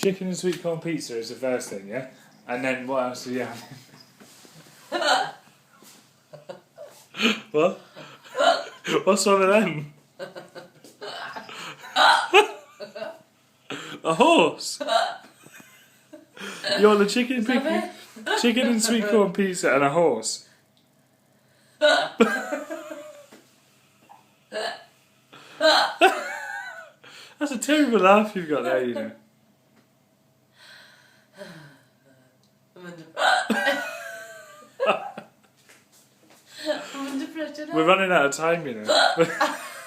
Chicken and sweet corn pizza is the first thing, yeah? And then what else do you have? What? What's one of them? A horse? You want the chicken and sweet corn pizza and a horse? That's a terrible laugh you've got there, you know. I'm under pressure now. We're running out of time, you know.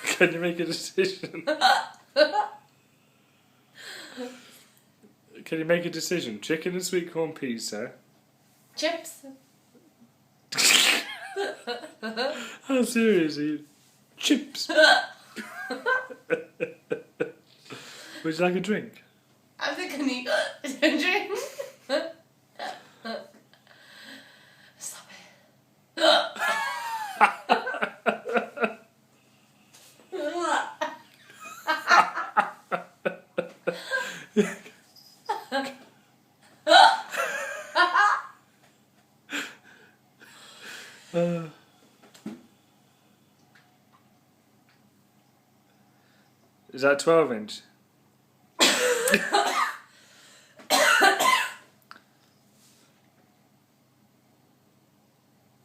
Can you make a decision? Can you make a decision? Chicken and sweet corn pizza. Chips. How serious are you? Chips. Would you like a drink? I think I need a drink. Stop it. Is that 12-inch?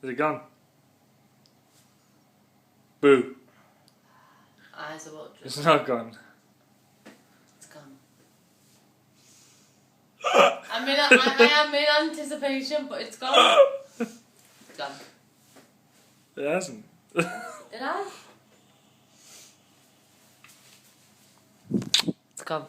Is it gone? Boo. Eyes are watching. It's not gone. It's gone. I am in anticipation, but it's gone. It's gone. It hasn't. It has. It's gone.